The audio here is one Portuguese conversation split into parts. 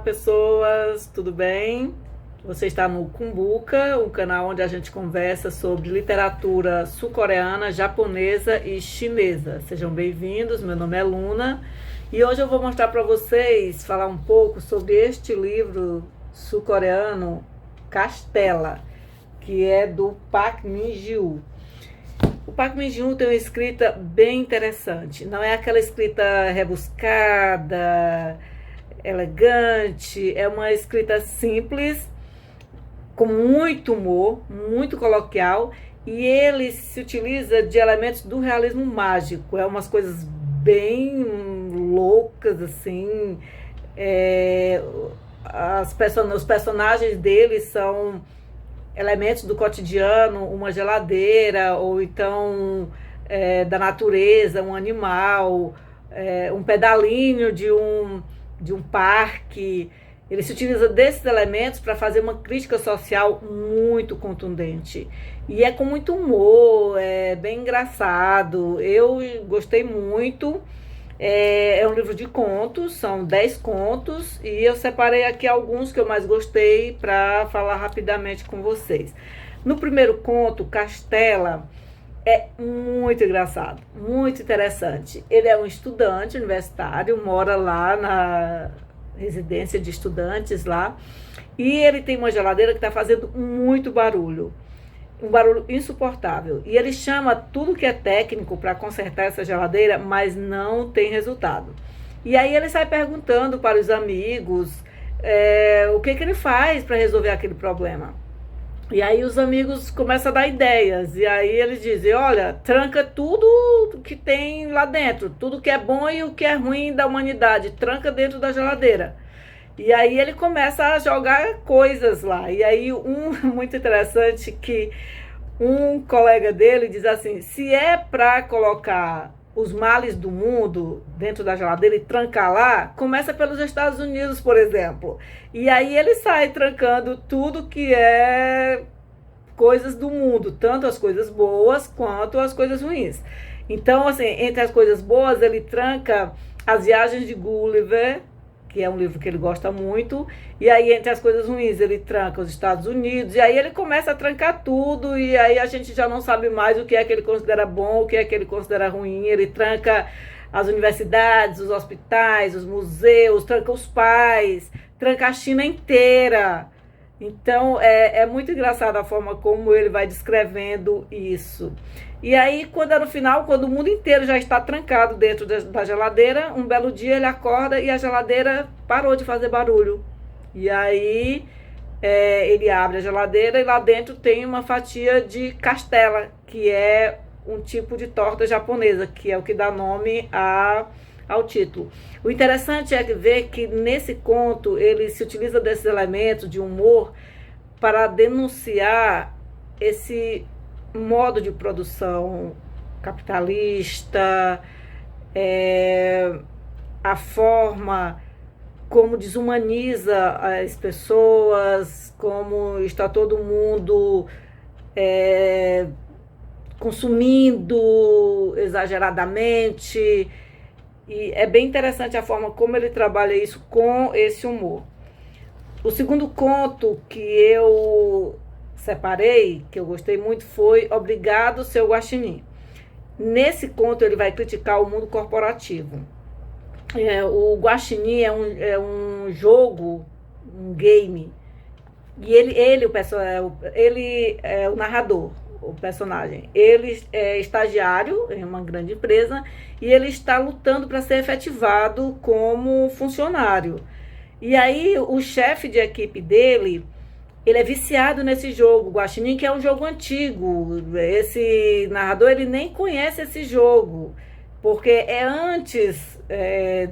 pessoas, tudo bem? Você está no Cumbuca, um canal onde a gente conversa sobre literatura sul-coreana, japonesa e chinesa. Sejam bem-vindos, meu nome é Luna e hoje eu vou mostrar para vocês, falar um pouco sobre este livro sul-coreano, Castela, que é do Park Min-gyu. O Park Min-gyu tem uma escrita bem interessante, não é aquela escrita rebuscada, elegante, é uma escrita simples, com muito humor, muito coloquial, e ele se utiliza de elementos do realismo mágico, é umas coisas bem loucas, assim, os personagens dele são elementos do cotidiano, uma geladeira, ou então da natureza, um animal, um pedalinho de um parque. Ele se utiliza desses elementos para fazer uma crítica social muito contundente. E é com muito humor, é bem engraçado. Eu gostei muito. É um livro de contos, são 10 contos, e eu separei aqui alguns que eu mais gostei para falar rapidamente com vocês. No primeiro conto, Castela, é muito engraçado, muito interessante. Ele é um estudante universitário, mora lá na residência de estudantes lá, e ele tem uma geladeira que está fazendo muito barulho, um barulho insuportável, e ele chama tudo que é técnico para consertar essa geladeira, mas não tem resultado. E aí ele sai perguntando para os amigos o que ele faz para resolver aquele problema. E aí os amigos começam a dar ideias, e aí eles dizem, olha, tranca tudo que tem lá dentro, tudo que é bom e o que é ruim da humanidade, tranca dentro da geladeira. E aí ele começa a jogar coisas lá, e aí muito interessante que um colega dele diz assim, se é para colocar os males do mundo dentro da geladeira e trancar lá, começa pelos Estados Unidos, por exemplo. E aí ele sai trancando tudo que é coisas do mundo, tanto as coisas boas quanto as coisas ruins. Então, assim, entre as coisas boas, ele tranca as viagens de Gulliver, que é um livro que ele gosta muito, e aí entre as coisas ruins ele tranca os Estados Unidos, e aí ele começa a trancar tudo, e aí a gente já não sabe mais o que é que ele considera bom, o que é que ele considera ruim. Ele tranca as universidades, os hospitais, os museus, tranca os pais, tranca a China inteira. Então é muito engraçado a forma como ele vai descrevendo isso. E aí, quando é no final, quando o mundo inteiro já está trancado dentro da geladeira, um belo dia ele acorda e a geladeira parou de fazer barulho. E aí ele abre a geladeira e lá dentro tem uma fatia de castela, que é um tipo de torta japonesa, que é o que dá nome ao título. O interessante é ver que nesse conto ele se utiliza desses elementos de humor para denunciar esse modo de produção capitalista, a forma como desumaniza as pessoas, como está todo mundo consumindo exageradamente. E é bem interessante a forma como ele trabalha isso com esse humor. O segundo conto que eu separei, que eu gostei muito, foi Obrigado, Seu Guaxinim. Nesse conto ele vai criticar o mundo corporativo. O Guaxinim é um jogo, um game, e ele é o narrador, o personagem. Ele é estagiário em uma grande empresa e ele está lutando para ser efetivado como funcionário. E aí o chefe de equipe dele, ele é viciado nesse jogo, Guaxinim, que é um jogo antigo. Esse narrador, ele nem conhece esse jogo, porque antes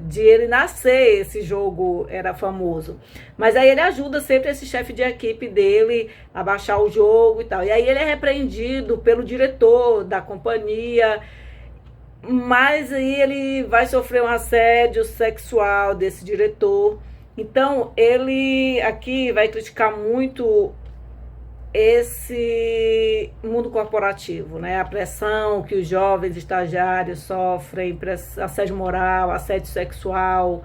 de ele nascer, esse jogo era famoso. Mas aí ele ajuda sempre esse chefe de equipe dele a baixar o jogo e tal. E aí ele é repreendido pelo diretor da companhia, mas aí ele vai sofrer um assédio sexual desse diretor. Então ele aqui vai criticar muito esse mundo corporativo, né? A pressão que os jovens estagiários sofrem, assédio moral, assédio sexual,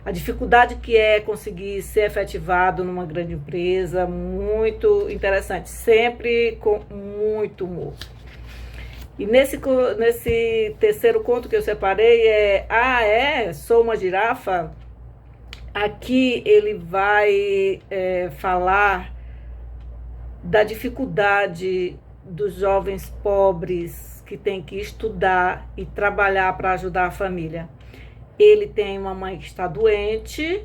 a dificuldade que é conseguir ser efetivado numa grande empresa, muito interessante, sempre com muito humor. E nesse terceiro conto que eu separei Sou uma Girafa. Aqui ele vai falar da dificuldade dos jovens pobres que têm que estudar e trabalhar para ajudar a família. Ele tem uma mãe que está doente,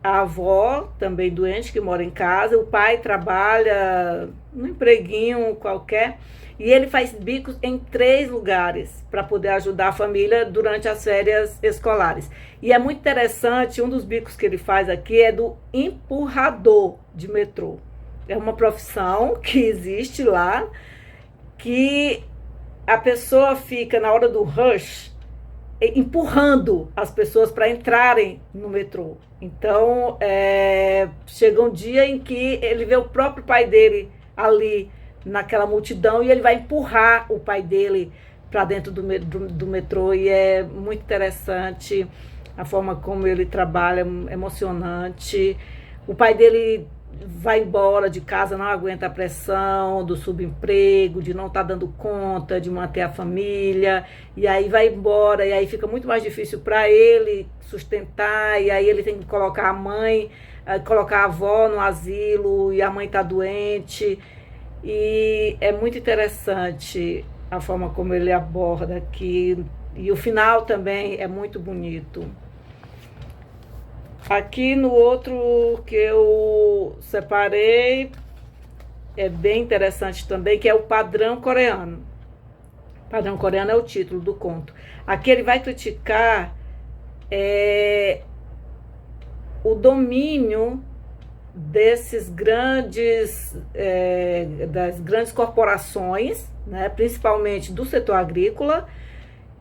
a avó também doente, que mora em casa, o pai trabalha num empreguinho qualquer, e ele faz bicos em 3 lugares para poder ajudar a família durante as férias escolares. E é muito interessante, um dos bicos que ele faz aqui é do empurrador de metrô. É uma profissão que existe lá, que a pessoa fica na hora do rush empurrando as pessoas para entrarem no metrô. Então, chega um dia em que ele vê o próprio pai dele ali naquela multidão e ele vai empurrar o pai dele para dentro do metrô, e é muito interessante a forma como ele trabalha, emocionante. O pai dele vai embora de casa, não aguenta a pressão do subemprego, de não estar dando conta de manter a família, e aí vai embora, e aí fica muito mais difícil para ele sustentar, e aí ele tem que colocar a mãe, colocar a avó no asilo, e a mãe está doente, e é muito interessante a forma como ele aborda aqui, e o final também é muito bonito. Aqui no outro que eu separei, é bem interessante também, que é o Padrão Coreano. Padrão Coreano é o título do conto. Aqui ele vai criticar o domínio desses das grandes corporações, né, principalmente do setor agrícola,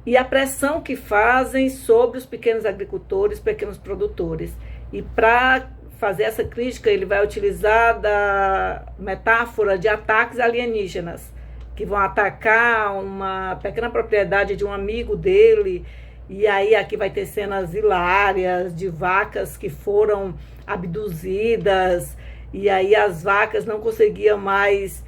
e a pressão que fazem sobre os pequenos agricultores, pequenos produtores. E para fazer essa crítica, ele vai utilizar da metáfora de ataques alienígenas, que vão atacar uma pequena propriedade de um amigo dele, e aí aqui vai ter cenas hilárias de vacas que foram abduzidas, e aí as vacas não conseguiam mais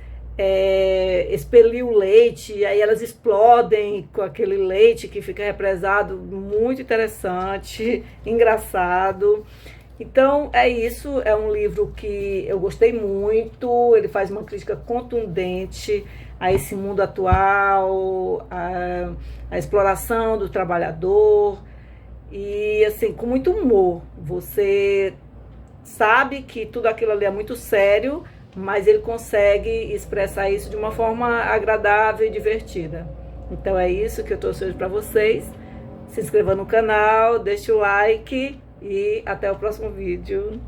expelir o leite, e aí elas explodem com aquele leite que fica represado. Muito interessante, engraçado. Então é isso, é um livro que eu gostei muito, ele faz uma crítica contundente a esse mundo atual, a exploração do trabalhador, e assim, com muito humor. Você sabe que tudo aquilo ali é muito sério, mas ele consegue expressar isso de uma forma agradável e divertida. Então é isso que eu trouxe hoje para vocês. Se inscreva no canal, deixe o like e até o próximo vídeo.